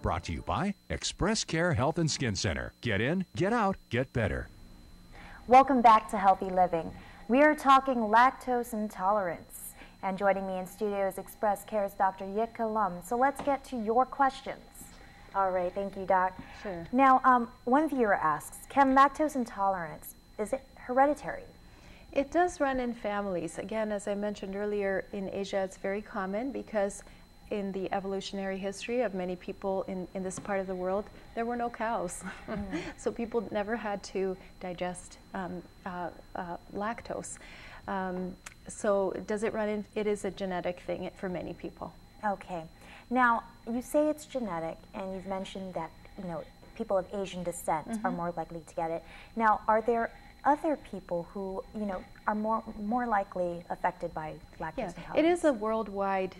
Brought to you by ExpressCare Health and Skin Center. Get in, get out, get better. Welcome back to Healthy Living. We are talking lactose intolerance. And joining me in studio is ExpressCare's Dr. Jitka Lom. So let's get to your questions. All right, thank you, Doc. Sure. Now, one viewer asks, can lactose intolerance, is it hereditary? It does run in families. Again, as I mentioned earlier, in Asia it's very common because in the evolutionary history of many people in this part of the world, there were no cows. So people never had to digest lactose. So does it run in? It is a genetic thing for many people. Okay. Now, you say it's genetic, and you've mentioned that, people of Asian descent are more likely to get it. Now, are there other people who, are more likely affected by lactose intolerance? It is a worldwide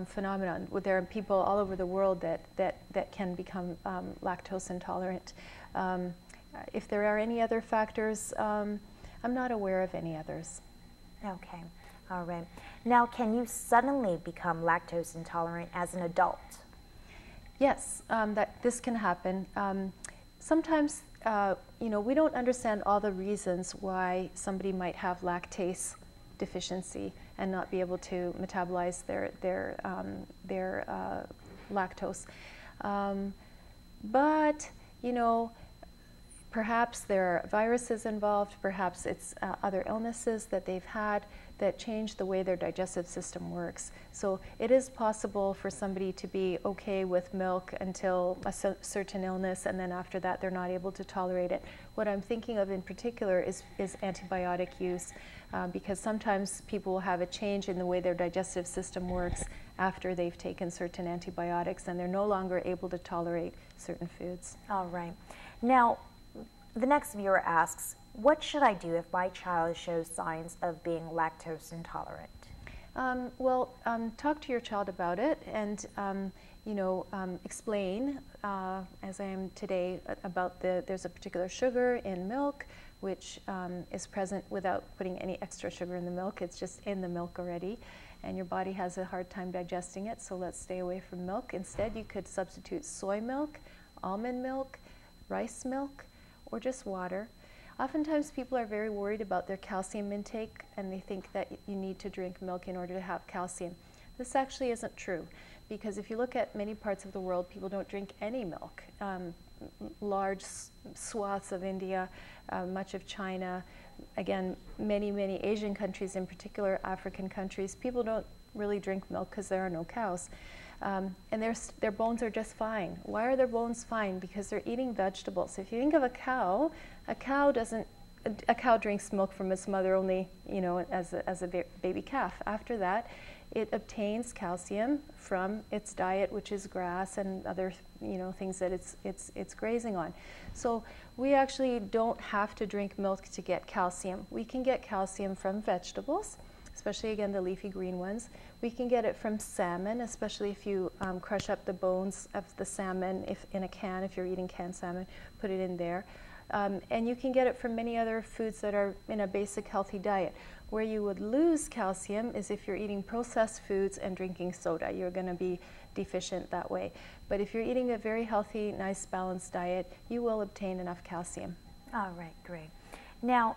phenomenon. There are people all over the world that can become lactose intolerant. If there are any other factors, I'm not aware of any others. Okay, all right. Now, can you suddenly become lactose intolerant as an adult? Yes, this can happen. Sometimes, we don't understand all the reasons why somebody might have lactase deficiency and not be able to metabolize their lactose. But, perhaps there are viruses involved, perhaps it's other illnesses that they've had that change the way their digestive system works. So it is possible for somebody to be okay with milk until a certain illness, and then after that they're not able to tolerate it. What I'm thinking of in particular is antibiotic use, because sometimes people will have a change in the way their digestive system works after they've taken certain antibiotics, and they're no longer able to tolerate certain foods. All right. Now, the next viewer asks, what should I do if my child shows signs of being lactose intolerant? Talk to your child about it and, explain, as I am today, about there's a particular sugar in milk which is present without putting any extra sugar in the milk. It's just in the milk already, and your body has a hard time digesting it, so let's stay away from milk. Instead, you could substitute soy milk, almond milk, rice milk, or just water. Oftentimes people are very worried about their calcium intake, and they think that you need to drink milk in order to have calcium. This actually isn't true, because if you look at many parts of the world, people don't drink any milk. Large swaths of India, much of China, again, many Asian countries, in particular African countries, people don't really drink milk because there are no cows. And their bones are just fine. Why are their bones fine? Because they're eating vegetables. If you think of a cow drinks milk from its mother only, as a baby calf. After that, it obtains calcium from its diet, which is grass and other, things that it's grazing on. So we actually don't have to drink milk to get calcium. We can get calcium from vegetables, especially, again, the leafy green ones. We can get it from salmon, especially if you crush up the bones of the salmon in a can, if you're eating canned salmon, put it in there. And you can get it from many other foods that are in a basic healthy diet. Where you would lose calcium is if you're eating processed foods and drinking soda. You're going to be deficient that way. But if you're eating a very healthy, nice, balanced diet, you will obtain enough calcium. All right, great. Now,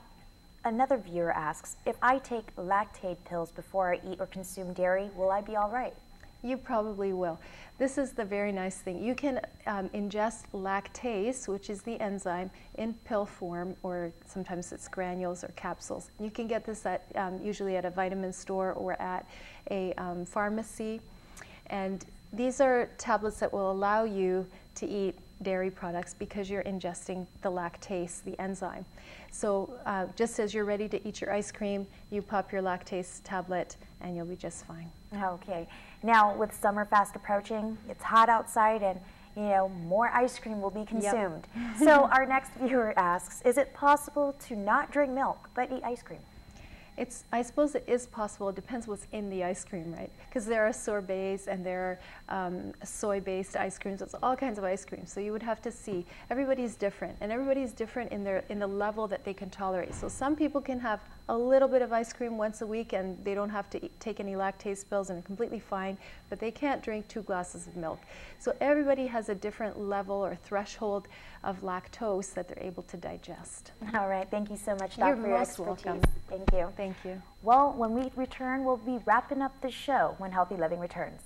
another viewer asks, if I take lactate pills before I eat or consume dairy, will I be all right? You probably will. This is the very nice thing. You can ingest lactase, which is the enzyme, in pill form, or sometimes it's granules or capsules. You can get this at usually at a vitamin store or at a pharmacy. And these are tablets that will allow you to eat dairy products because you're ingesting the lactase, the enzyme. So just as you're ready to eat your ice cream, you pop your lactase tablet and you'll be just fine. Okay. Now, with summer fast approaching, it's hot outside and, more ice cream will be consumed. Yep. So our next viewer asks, is it possible to not drink milk but eat ice cream? I suppose it is possible. It depends what's in the ice cream, right? Because there are sorbets and there are soy-based ice creams. There's all kinds of ice creams. So you would have to see. Everybody's different, and everybody's different in the level that they can tolerate. So some people can have a little bit of ice cream once a week, and they don't have to take any lactase pills, and they're completely fine. But they can't drink 2 glasses of milk. So everybody has a different level or threshold of lactose that they're able to digest. All right. Thank you so much, Doc, for your expertise. Welcome. Thank you. Thank you. Well, when we return, we'll be wrapping up the show when Healthy Living returns.